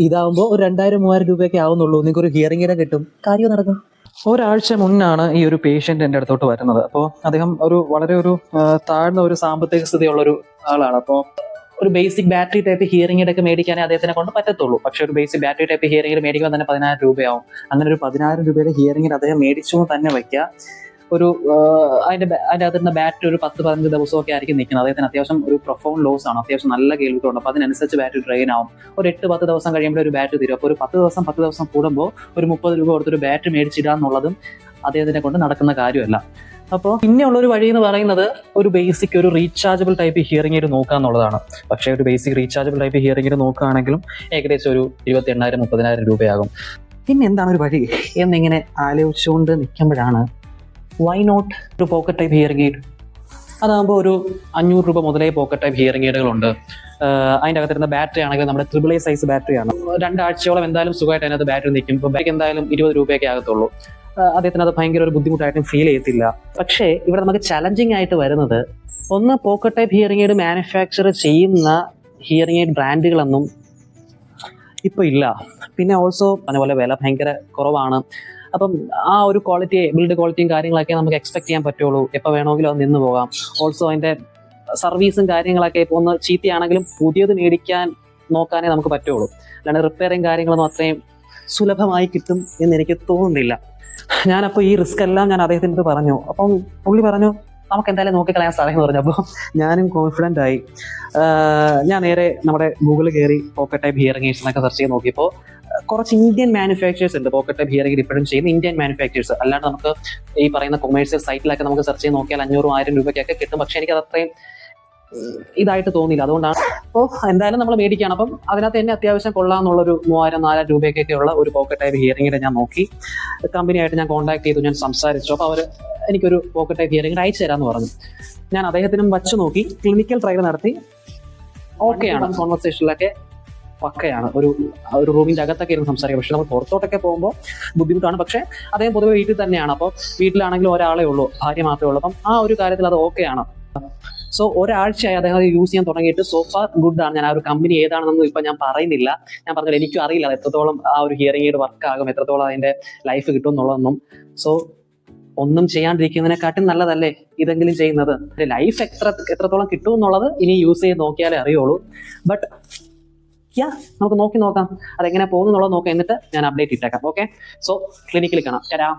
ഇതാവുമ്പോൾ ഒരു 2000-3000 രൂപയൊക്കെ ആവുന്നുള്ളൂ, നിങ്ങൾക്ക് ഒരു ഹിയറിംഗ് എയ്ഡ് കിട്ടും, കാര്യം നടക്കും. ഒരാഴ്ച മുന്നാണ് ഈ ഒരു പേഷ്യൻ്റ് എൻ്റെ അടുത്തോട്ട് വരുന്നത്. അപ്പോൾ അദ്ദേഹം വളരെ താഴ്ന്ന ഒരു സാമ്പത്തിക സ്ഥിതിയുള്ളൊരു ആളാണ്. അപ്പോൾ ഒരു basic battery type hearing aid ഒക്കെ മേടിക്കാനേ അദ്ദേഹത്തിനെ കൊണ്ട് പറ്റത്തുള്ളൂ. പക്ഷേ ഒരു basic battery type hearing aid മേടിക്കാൻ തന്നെ 10,000 രൂപയാവും. അങ്ങനെ ഒരു 10,000 രൂപയുടെ ഹിയറിംഗ് എയ്ഡ് അദ്ദേഹം മേടിച്ചു തന്നെ വയ്ക്കുക. അതിൻ്റെ അകത്തുനിന്ന് ബാറ്ററി ഒരു 10-15 ദിവസമൊക്കെ ആയിരിക്കും നിൽക്കുന്നത്. അദ്ദേഹത്തിന് അത്യാവശ്യം ഒരു പ്രൊഫൗണ്ട് ലോസ് ആണ്, അത്യാവശ്യം നല്ല കേൾവിക്കുണ്ട്. അപ്പോൾ അതിനനുസരിച്ച് ബാറ്ററി ഡ്രെയിൻ ആവും. ഒരു 8-10 ദിവസം കഴിയുമ്പോൾ ഒരു ബാറ്ററി തീരും. അപ്പോൾ ഒരു 10 ദിവസം കൂടുമ്പോൾ ഒരു 30 രൂപ കൊടുത്തൊരു ബാറ്ററി മേടിച്ചിടുക എന്നുള്ളതും അദ്ദേഹത്തിനെ കൊണ്ട് നടക്കുന്ന കാര്യമല്ല. അപ്പോൾ പിന്നെയുള്ളൊരു വഴി എന്ന് പറയുന്നത് ഒരു ബേസിക് ഒരു റീചാർജബിൾ ടൈപ്പ് ഹിയറിംഗ് എയ്ഡ് നോക്കുക എന്നുള്ളതാണ്. പക്ഷേ ഒരു basic rechargeable type hearing aid നോക്കുകയാണെങ്കിലും ഏകദേശം ഒരു 28,000-30,000 രൂപയാകും. പിന്നെ എന്താണ് ഒരു വഴി എന്നിങ്ങനെ ആലോചിച്ചുകൊണ്ട് നിൽക്കുമ്പോഴാണ് വൈ നോട്ട് ഒരു പോക്കറ്റ് ടൈപ്പ് ഹിയറിംഗ് എയ്ഡ്. അതാകുമ്പോൾ ഒരു 500 രൂപ മുതലേ പോക്കറ്റ് ടൈപ്പ് ഹിയറിംഗ് എയ്ഡുകളുണ്ട്. അതിൻ്റെ അകത്തിരുന്ന ബാറ്ററി ആണെങ്കിൽ നമ്മുടെ AAA സൈസ് ബാറ്ററിയാണ്. 2 ആഴ്ചയോളം എന്തായാലും സുഖമായിട്ട് അതിനകത്ത് ബാറ്ററി നിൽക്കും. ഇപ്പോൾ ബാറ്ററി എന്തായാലും 20 രൂപയൊക്കെ ആകത്തുള്ളൂ. അദ്ദേഹത്തിന് അത് ഭയങ്കര ഒരു ബുദ്ധിമുട്ടായിട്ടും ഫീൽ ചെയ്യത്തില്ല. പക്ഷേ ഇവിടെ നമുക്ക് ചലഞ്ചിങ് ആയിട്ട് വരുന്നത്, ഒന്ന് pocket type hearing aid manufacture ചെയ്യുന്ന ഹിയറിംഗ് എയ്ഡ് ബ്രാൻഡുകളൊന്നും ഇപ്പോൾ ഇല്ല. പിന്നെ ഓൾസോ അതുപോലെ വില ഭയങ്കര കുറവാണ്. അപ്പം ആ ഒരു ബിൽഡ് ക്വാളിറ്റിയും കാര്യങ്ങളൊക്കെ നമുക്ക് എക്സ്പെക്ട് ചെയ്യാൻ പറ്റുള്ളൂ. എപ്പോൾ വേണമെങ്കിലും അത് നിന്ന് പോകാം. ഓൾസോ അതിൻ്റെ സർവീസും കാര്യങ്ങളൊക്കെ ഇപ്പോൾ ഒന്ന് ചീത്തയാണെങ്കിലും പുതിയത് മേടിക്കാൻ നോക്കാനേ നമുക്ക് പറ്റുള്ളൂ. അല്ലാണ്ട് റിപ്പയറിങ് കാര്യങ്ങളൊന്നും അത്രയും സുലഭമായി കിട്ടും എന്ന് എനിക്ക് തോന്നുന്നില്ല. ഞാനപ്പോൾ ഈ റിസ്ക് എല്ലാം ഞാൻ അദ്ദേഹത്തിൻ്റെ അടുത്ത് പറഞ്ഞു. അപ്പം പുള്ളി പറഞ്ഞു നമുക്ക് എന്തായാലും നോക്കിക്കളയാൻ സാധിക്കും പറഞ്ഞു. അപ്പോൾ ഞാനും കോൺഫിഡൻ്റ് ആയി. ഞാൻ നേരെ നമ്മുടെ ഗൂഗിളിൽ കയറി പോക്കറ്റ് ടൈപ്പ് ഹിയറിംഗ് എയ്ഡ്സ് എന്നൊക്കെ സെർച്ച് ചെയ്ത് നോക്കിയപ്പോൾ കുറച്ച് ഇന്ത്യൻ മാനുഫാക്ചേഴ്സ് ഉണ്ട് പോക്കറ്റ് ടൈപ്പ് ഹിയറിംഗ് ഇപ്പോഴും ചെയ്യുന്ന ഇന്ത്യൻ മാനുഫാക്ചേഴ്സ്. അല്ലാണ്ട് നമുക്ക് ഈ പറയുന്ന കൊമേഴ്സ്യൽ സൈറ്റിലൊക്കെ നമുക്ക് സെർച്ച് ചെയ്ത് നോക്കിയാൽ 500-1000 രൂപയ്ക്കൊക്കെ കിട്ടും. പക്ഷേ എനിക്കത് അത്രയും ഇതായിട്ട് തോന്നിയില്ല. അതുകൊണ്ടാണ് അപ്പോൾ എന്തായാലും നമ്മൾ മേടിക്കുകയാണ്. അപ്പം അതിനകത്ത് തന്നെ അത്യാവശ്യം കൊള്ളാമെന്നുള്ളൊരു 3,000-4,000 രൂപയൊക്കെ ഉള്ള ഒരു പോക്കറ്റ് ടൈപ്പ് ഹിയറിംഗ് എയ്ഡ് ഞാൻ നോക്കി. കമ്പനിയായിട്ട് ഞാൻ കോൺടാക്ട് ചെയ്തു, ഞാൻ സംസാരിച്ചു. അപ്പോൾ അവർ എനിക്കൊരു പോക്കറ്റ് ടൈപ്പ് ഹിയറിംഗ് എയ്ഡ് അയച്ചു തരാമെന്ന് പറഞ്ഞു. ഞാൻ അദ്ദേഹത്തിനും വച്ച് നോക്കി, ക്ലിനിക്കൽ ട്രയൽ നടത്തി. ഓക്കെയാണ്, കോൺവെർസേഷനിലൊക്കെ പക്കയാണ്. ഒരു റൂമിൻ്റെ അകത്തൊക്കെ ഇരുന്ന് സംസാരിക്കുക. പക്ഷെ നമ്മൾ പുറത്തോട്ടൊക്കെ പോകുമ്പോൾ ബുദ്ധിമുട്ടാണ്. പക്ഷേ അദ്ദേഹം പൊതുവെ വീട്ടിൽ തന്നെയാണ്. അപ്പോൾ വീട്ടിലാണെങ്കിലും ഒരാളെ ഉള്ളൂ, ഭാര്യ മാത്രമേ ഉള്ളൂ. അപ്പം ആ ഒരു കാര്യത്തിൽ അത് ഓക്കെയാണ്. സോ ഒരാഴ്ചയായി അദ്ദേഹം അത് യൂസ് ചെയ്യാൻ തുടങ്ങിയിട്ട് സോ ഫാർ ഗുഡ് ആണ്. ഞാൻ ആ ഒരു കമ്പനി ഏതാണെന്നൊന്നും ഇപ്പം ഞാൻ പറയുന്നില്ല. ഞാൻ പറഞ്ഞത് എനിക്കും അറിയില്ല എത്രത്തോളം ആ ഒരു ഹിയറിംഗ് എയ്ഡ് വർക്കാകും, എത്രത്തോളം അതിൻ്റെ ലൈഫ് കിട്ടും എന്നുള്ളതൊന്നും. സോ ഒന്നും ചെയ്യാണ്ടിരിക്കുന്നതിനെക്കാട്ടും നല്ലതല്ലേ ഇതെങ്കിലും ചെയ്യുന്നത്. ലൈഫ് എത്രത്തോളം കിട്ടും എന്നുള്ളത് ഇനി യൂസ് ചെയ്ത് നോക്കിയാലേ അറിയുള്ളൂ. ബട്ട് നമുക്ക് നോക്കാം അതെങ്ങനെ പോകുന്നു എന്നുള്ളത് നോക്കാം. എന്നിട്ട് ഞാൻ അപ്ഡേറ്റ് ഇട്ടേക്കാം. ഓക്കെ, സോ ക്ലിനിക്കിൽ കാണാം.